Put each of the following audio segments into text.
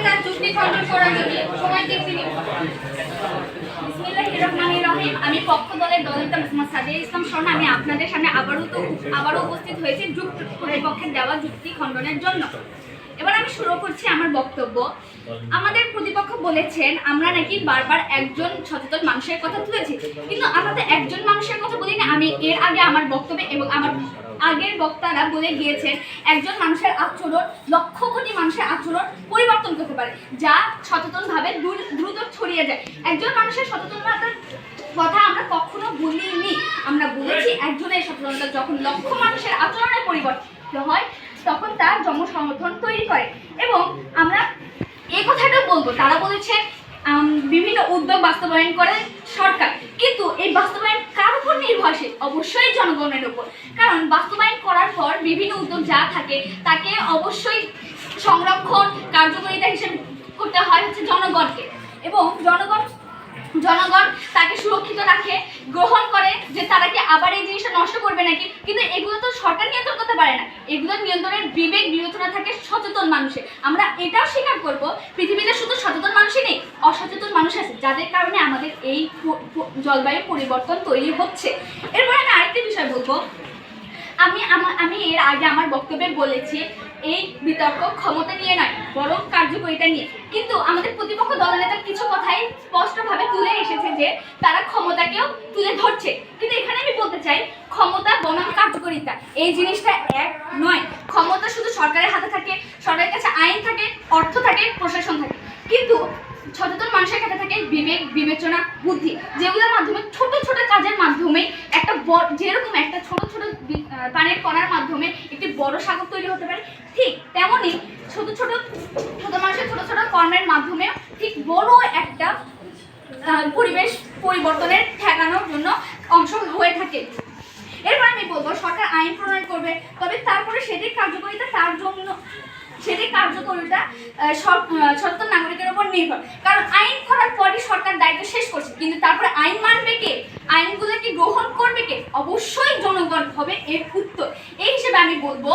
তার যুক্তি খণ্ডন করার জন্য সময় দিচ্ছি। বিসমিল্লাহির রহমানির রহিম। আমি পক্ষ দলের দলনেতা মোহাম্মদ সাদিয়া ইসলাম স্বর্ণা। আমি আপনাদের সামনে আবারও উপস্থিত হয়েছি প্রতিপক্ষের দেওয়া যুক্তি খণ্ডনের জন্য। এবার আমি শুরু করছি আমার বক্তব্য। আমাদের প্রতিপক্ষ বলেছেন আমরা নাকি বারবার একজন সচেতন মানুষের কথা তুলেছি, কিন্তু আমরা তো একজন মানুষের কথা বলিনি। আমি এর আগে আমার বক্তব্যে এবং আমার আগের বক্তারা বলে গিয়েছেন একজন মানুষের আচরণ লক্ষ কোটি মানুষের আচরণ পরিবর্তন করতে পারে, যা সচেতনভাবে দ্রুত ছড়িয়ে যায়। একজন মানুষের সচেতনতার কথা আমরা কখনো বলিনি। আমরা বলেছি একজনের সচেতনতা যখন লক্ষ মানুষের আচরণের পরিবর্তন হয় তখন তার জনসমর্থন তৈরি করে। এবং আমরা এই কথাটা বলবো, তারা বলেছে বিভিন্ন উদ্যোগ বাস্তবায়ন করে সরকার, কিন্তু এই বাস্তবায়ন কার উপর নির্ভরশীল? অবশ্যই জনগণের উপর। কারণ বাস্তবায়ন করার পর বিভিন্ন উদ্যোগ যা থাকে তাকে অবশ্যই সংরক্ষণ কার্যকারিতা হিসেবে করতে হয় হচ্ছে জনগণকে, এবং জনগণ তাকে সুরক্ষিত রাখে, গ্রহণ করে যে তারা কি আবার এই জিনিসটা নষ্ট করবে নাকি। কিন্তু এগুলো তো সরকার নিয়ন্ত্রণ করতে পারে না, এগুলো নিয়ন্ত্রণের বিবেক বিবেচনা থাকে সচেতন মানুষের। আমরা এটাও স্বীকার করব পৃথিবীতে শুধু সচেতন মানুষই নেই, অসচেতন মানুষ আছে, যাদের কারণে আমাদের এই জলবায়ু পরিবর্তন তৈরি হচ্ছে। এরপর আমি আরেকটি বিষয় বলবো। আমি এর আগে আমার বক্তব্যে বলেছি এই বিতর্ক ক্ষমতা নিয়ে নয় বরং কার্যকারিতা নিয়ে, কিন্তু আমাদের প্রতিপক্ষ দলনেতা কিছু কথাই স্পষ্টভাবে তুলে এসেছে যে তারা ক্ষমতাকেও তুলে ধরছে। কিন্তু এখানে আমি বলতে চাই ক্ষমতা বনাম কার্যকারিতা এই জিনিসটা এক নয়। ক্ষমতা শুধু সরকারের হাতে থাকে, সরকারের কাছে আইন থাকে, অর্থ থাকে, প্রশাসন থাকে, কিন্তু সচেতন মানুষের কাছে থাকে বিবেক বিবেচনা বুদ্ধি, যেগুলোর মাধ্যমে ছোট ছোট কাজের মাধ্যমে একটা যেরকম একটা ছোট ছোট পানির কণার মাধ্যমে একটি বড় সাগর তৈরি হতে পারে, ঠিক তেমনই ছোট মানুষের ছোট ছোট কর্মের মাধ্যমে ঠিক বড় একটা পরিবেশ পরিবর্তনের ঠেকানোর জন্য অংশ হয়ে থাকে। এরপর আমি বলবো সরকার আইন প্রণয়ন করবে, তবে তারপরে সেটির কার্যকারিতা সচেতন নাগরিকের উপর নির্ভর। কারণ আইন করার পরই সরকার দায়িত্ব শেষ করছে, কিন্তু তারপরে আইন মানবে কে, আইনগুলোকে গ্রহণ করবে কে? অবশ্যই জনগণ হবে এর উত্তর। এই হিসেবে আমি বলবো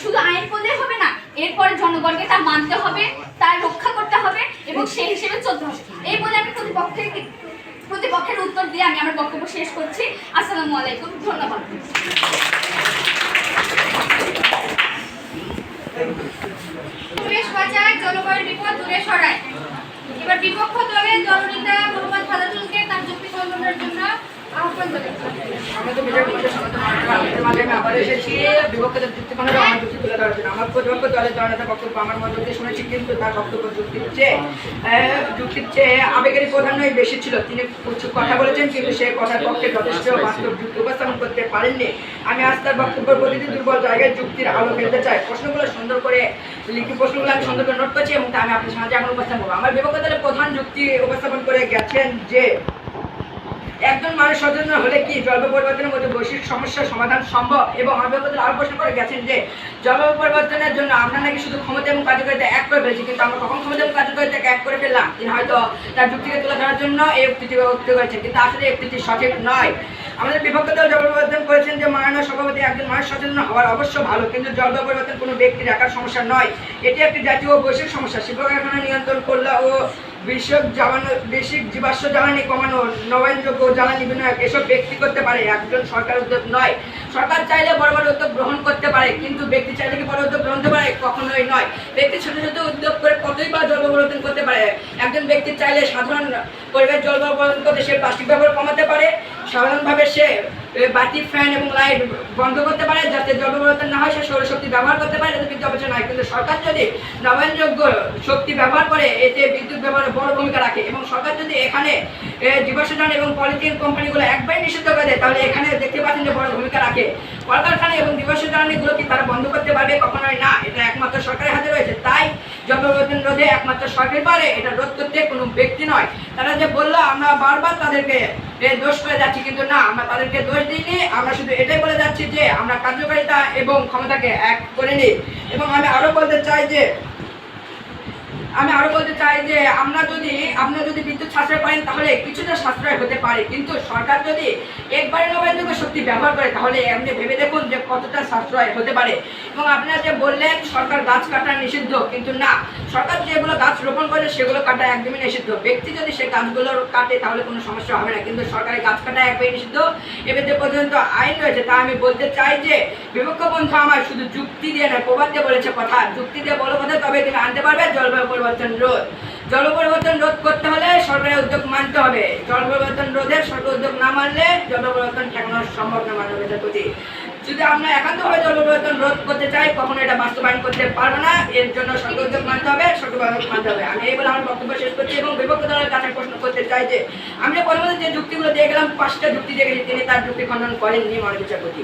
শুধু আইন করলে হবে না, এরপরে জনগণকে তা মানতে হবে, তার রক্ষা করতে হবে এবং সেই হিসেবে চলতে হবে। এই বলে আমি প্রতিপক্ষের উত্তর দিয়ে আমি আমার বক্তব্য শেষ করছি। আসসালামু আলাইকুম, ধন্যবাদ। পরিবেশ বাঁচায়, জলবায়ুর বিপদ দূরে সরায়। এবার বিপক্ষ দলের দলনেতা মোহাম্মদ ফালাদুলকে তার যুক্তি খণ্ডনের জন্য আহ্বান জানাচ্ছি। আবার এসেছি বিপক্ষের যুক্তি খণ্ডন আমার যুক্তি তুলে ধরার জন্য। আমার প্রতিপক্ষ দলের দলনেতা বক্তব্য আমার মধ্যে দিয়ে শুনেছি, কিন্তু তার বক্তব্য যুক্তির চেয়ে আবেগেরই প্রাধান্যই বেশি ছিল। তিনি কিছু কথা বলেছেন, কিন্তু সে কথার পক্ষে যথেষ্ট বাস্তব যুক্তি উপস্থাপন করতে পারেননি। আমি আজ তার বক্তব্যের প্রতিটি দুর্বল জায়গায় যুক্তির আলো ফেলতে চাই। প্রশ্নগুলো সুন্দর করে আমি সুন্দর করে নোট করছি এবং তা আমি আপনার সমাজে এখন উপস্থাপন করবো। আমার বিপক্ষ দলের প্রধান যুক্তি উপস্থাপন করে গেছেন যে একজন মানুষ সচেতন হলে কি জলবায়ু পরিবর্তনের মধ্যে বৈশ্বিক সমস্যার সমাধান সম্ভব। এবং আমার বিপক্ষ দল আরো প্রশ্ন করে গেছেন যে জলবায়ু পরিবর্তনের জন্য আমরা নাকি শুধু ক্ষমতা এবং কার্যকারিতা এক করে ফেলেছি, কিন্তু আমরা কখন ক্ষমতা এবং কার্যকারিতাকে এক করে ফেললাম? তিনি হয়তো তার যুক্তিকে তুলে ধরার জন্য এই উক্তিটি করেছেন, কিন্তু আসলে এই উক্তিটি সঠিক নয়। আমাদের বিপক্ষ দল জলবায়ু পরিবর্তন করেছেন যে মাননীয় সভাপতি একজন মানুষ সচেতন হওয়ার অবশ্য ভালো, কিন্তু জলবায়ু পরিবর্তন কোনো ব্যক্তির একার সমস্যা নয়, এটি একটি জাতীয় ও বৈশ্বিক সমস্যা। শিল্প কারখানা নিয়ন্ত্রণ করলে ও বৈশ্বিক জীবাশ্ম জ্বালানি কমানো, নবায়নযোগ্য জ্বালানি বিনিয়োগ এসব ব্যক্তি করতে পারে, একজন সরকার উদ্যোগ নয়। সরকার চাইলে বড় বড় উদ্যোগ গ্রহণ করতে পারে, কিন্তু ব্যক্তি চাইলে কি বড় উদ্যোগ গ্রহণ করতে পারে? কখনোই নয়। ব্যক্তি ছোট ছোট উদ্যোগ করে কতই বা জলবায়ু পরিবর্তন করতে পারে। একজন ব্যক্তি চাইলে সাধারণ পরিবেশ জলবায়ু পরিবর্তন করতে সে প্লাস্টিক ব্যবহার কমাতে পারে, সাধারণভাবে সে বাতি ফ্যান এবং লাইট বন্ধ করতে পারে যাতে জলবায়ু পরিবর্তন না হয়, সে সৌরশক্তি ব্যবহার করতে পারে, যাতে বিদ্যুৎ অপচয় নয়। কিন্তু সরকার যদি নবায়নযোগ্য শক্তি ব্যবহার করে এতে বিদ্যুৎ ব্যবহারে বড় ভূমিকা রাখে, এবং সরকার যদি এখানে জীবাশ্ম জ্বালানি এবং পলিথিন কোম্পানিগুলো একবারে নিষিদ্ধ করে দেয়, তাহলে এখানে দেখতে পাচ্ছেন যে বড় ভূমিকা রাখে। কলকারখানা এবং জীবাশ্ম জ্বালানিগুলো কি তারা বন্ধ করতে পারবে? কখনোই না, এটা একমাত্র সরকারের হাতে রয়েছে। তাই জলবায়ু পরিবর্তন রোধে একমাত্র সরকার পারে, এটা রোধ করতে কোনো ব্যক্তি নয়। তারা যে বললো আমরা বারবার তাদেরকে দোষ করে যাচ্ছি, কিন্তু না, আমরা তাদেরকে দোষ দিইনি। আমরা শুধু এটাই বলে যাচ্ছি যে আমরা কার্যকারিতা এবং ক্ষমতাকে এক করে নিই। এবং আমি আরো বলতে চাই যে আমি আরো বলতে চাই যে আপনারা যদি বিদ্যুৎ সাশ্রয় করেন তাহলে কিছুটা সাশ্রয় হতে পারে, কিন্তু সরকার যদি একবারে নবায়নযোগ্য শক্তি ব্যবহার করে তাহলে আপনি ভেবে দেখুন যে কতটা সাশ্রয় হতে পারে। এবং আপনারা যে বললেন সরকার গাছ কাটা নিষিদ্ধ, কিন্তু না, সরকার যেগুলো গাছ রোপণ করে সেগুলো কাটা একদমই নিষিদ্ধ। ব্যক্তি যদি সে গাছগুলো কাটে তাহলে কোনো সমস্যা হবে না, কিন্তু সরকারের গাছ কাটা একবারই নিষিদ্ধ। এবার যে পর্যন্ত আইন রয়েছে তা আমি বলতে চাই যে বিপক্ষ পন্থা আমার শুধু যুক্তি দিয়ে নয়, প্রবাদ দিয়ে বলেছে কথা, যুক্তি দিয়ে বলো কথা, তবে তুমি আনতে পারবে জলবায়ু পরিবর্তন রোধ। জল পরিবর্তন রোধ করতে হলে সরকারের উদ্যোগ মানতে হবে। জল পরিবর্তন রোধে সরকার উদ্যোগ না মানলে জল পরিবর্তন ঠেকানো সম্ভব না মানবতার প্রতি। যদি আমরা একান্তভাবে জল পরিবর্তন রোধ করতে চাই কখনো এটা বাস্তবায়ন করতে পারবো না, এর জন্য সরকার উদ্যোগ মানতে হবে, সরকার মানতে হবে। আমি এই বলে আমার বক্তব্য শেষ করছি এবং বিপক্ষ দলের কাছে প্রশ্ন করতে চাই যে আমি যে প্রথমে যে যুক্তিগুলো দিয়ে গেলাম 5টা যুক্তি দিয়ে গেছি, তিনি তার যুক্তি খণ্ডন করেননি মাননীয় বিচারপতি।